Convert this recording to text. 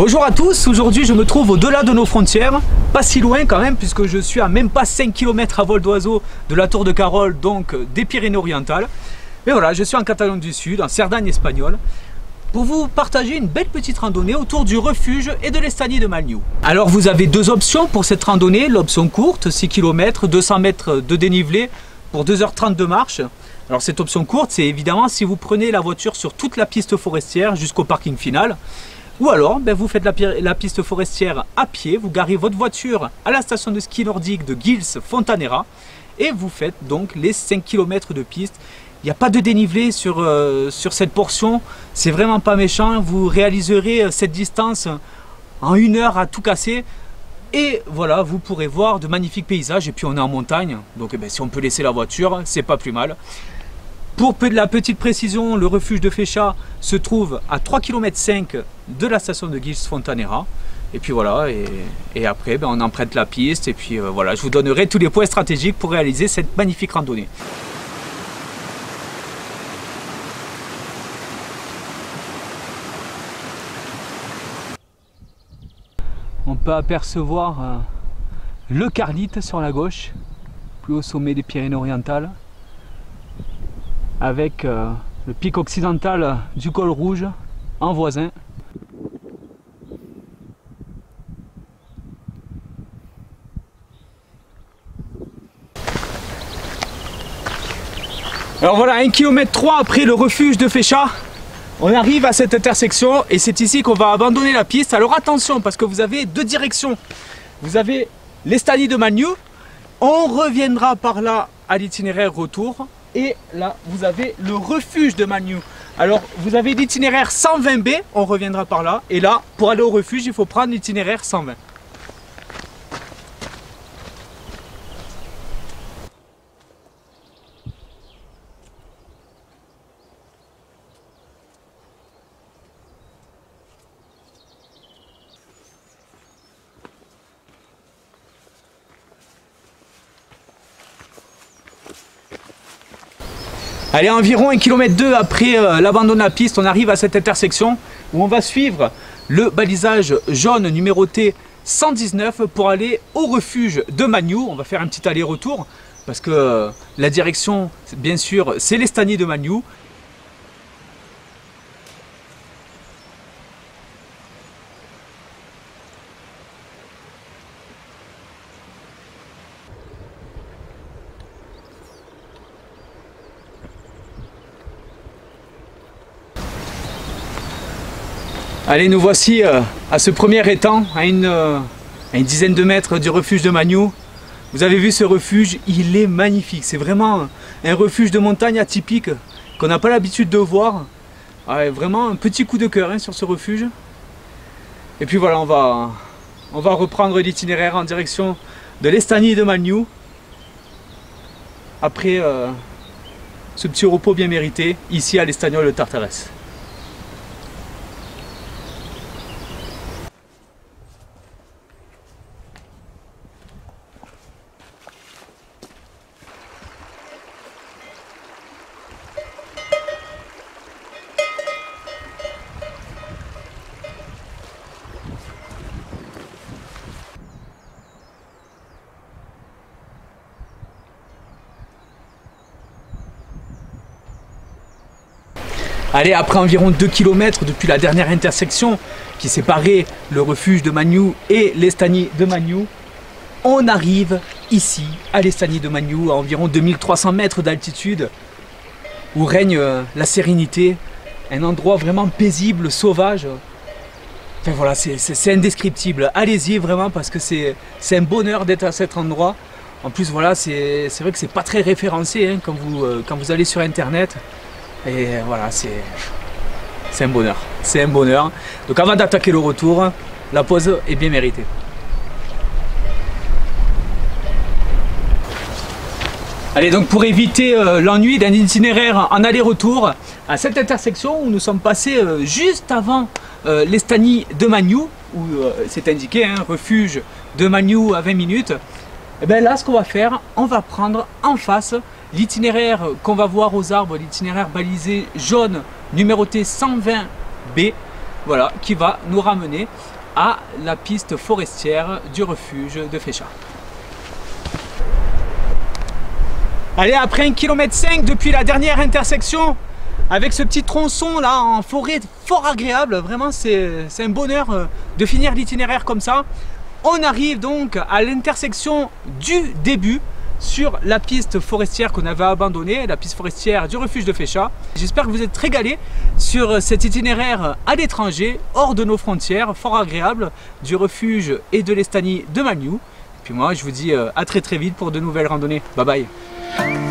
Bonjour à tous, aujourd'hui je me trouve au-delà de nos frontières, pas si loin quand même puisque je suis à même pas 5 km à vol d'oiseau de la Tour de Carol, donc des Pyrénées-Orientales. Et voilà, je suis en Catalogne du Sud, en Cerdagne espagnole, pour vous partager une belle petite randonnée autour du refuge et de l'Estany de Manlleu. Alors vous avez deux options pour cette randonnée, l'option courte, 6 km, 200 mètres de dénivelé pour 2h30 de marche. Alors cette option courte, c'est évidemment si vous prenez la voiture sur toute la piste forestière jusqu'au parking final. Ou alors, vous faites la piste forestière à pied, vous garez votre voiture à la station de ski nordique de Guils-Fontanera et vous faites donc les 5 km de piste. Il n'y a pas de dénivelé sur cette portion, c'est vraiment pas méchant, vous réaliserez cette distance en 1 heure à tout casser. Et voilà, vous pourrez voir de magnifiques paysages et puis on est en montagne, donc si on peut laisser la voiture, c'est pas plus mal. Pour la petite précision, le refuge de Féchat se trouve à 3,5 km de la station de Guils-Fontanera. Et puis voilà, et après on emprunte la piste et puis voilà, je vous donnerai tous les points stratégiques pour réaliser cette magnifique randonnée. On peut apercevoir le Carlite sur la gauche, plus au sommet des Pyrénées-Orientales, avec le pic occidental du col Rouge en voisin. Alors voilà, 1,3 km après le refuge de Féchat, on arrive à cette intersection et c'est ici qu'on va abandonner la piste. Alors attention parce que vous avez deux directions. Vous avez l'Estany de Manlleu, on reviendra par là à l'itinéraire retour. Et là, vous avez le refuge de Manlleu. Alors, vous avez l'itinéraire 120B, on reviendra par là. Et là, pour aller au refuge, il faut prendre l'itinéraire 120. Allez, environ 1,2 km après l'abandon de la piste, on arrive à cette intersection où on va suivre le balisage jaune numéroté 119 pour aller au refuge de Manlleu. On va faire un petit aller-retour parce que la direction, bien sûr, c'est l'Estany de Manlleu. Allez, nous voici à ce premier étang, à une dizaine de mètres du refuge de Manlleu. Vous avez vu ce refuge, il est magnifique. C'est vraiment un refuge de montagne atypique qu'on n'a pas l'habitude de voir. Ouais, vraiment un petit coup de cœur sur ce refuge. Et puis voilà, on va reprendre l'itinéraire en direction de l'Estany de Manlleu. Après ce petit repos bien mérité, ici à l'Estagnol de Tartares. Allez, après environ 2 km depuis la dernière intersection qui séparait le refuge de Manlleu et l'Estany de Manlleu, on arrive ici à l'Estany de Manlleu à environ 2300 mètres d'altitude où règne la sérénité, un endroit vraiment paisible, sauvage. Enfin voilà, c'est indescriptible. Allez-y vraiment parce que c'est un bonheur d'être à cet endroit. En plus voilà, c'est vrai que c'est pas très référencé quand vous allez sur internet. Et voilà, c'est un bonheur, c'est un bonheur. Donc avant d'attaquer le retour, la pause est bien méritée. Allez, donc pour éviter l'ennui d'un itinéraire en aller-retour, à cette intersection où nous sommes passés juste avant l'Estany de Manlleu, où c'est indiqué, refuge de Manlleu à 20 minutes, et bien là ce qu'on va faire, on va prendre en face l'itinéraire qu'on va voir aux arbres, l'itinéraire balisé jaune numéroté 120B voilà, qui va nous ramener à la piste forestière du refuge de Féchat. Allez, après 1,5 km depuis la dernière intersection, avec ce petit tronçon là en forêt fort agréable, vraiment c'est un bonheur de finir l'itinéraire comme ça. On arrive donc à l'intersection du début sur la piste forestière qu'on avait abandonnée, la piste forestière du refuge de Féchat. J'espère que vous êtes régalés sur cet itinéraire à l'étranger, hors de nos frontières, fort agréable, du refuge et de l'Estanie de Malniou. Puis moi je vous dis à très vite pour de nouvelles randonnées. Bye bye.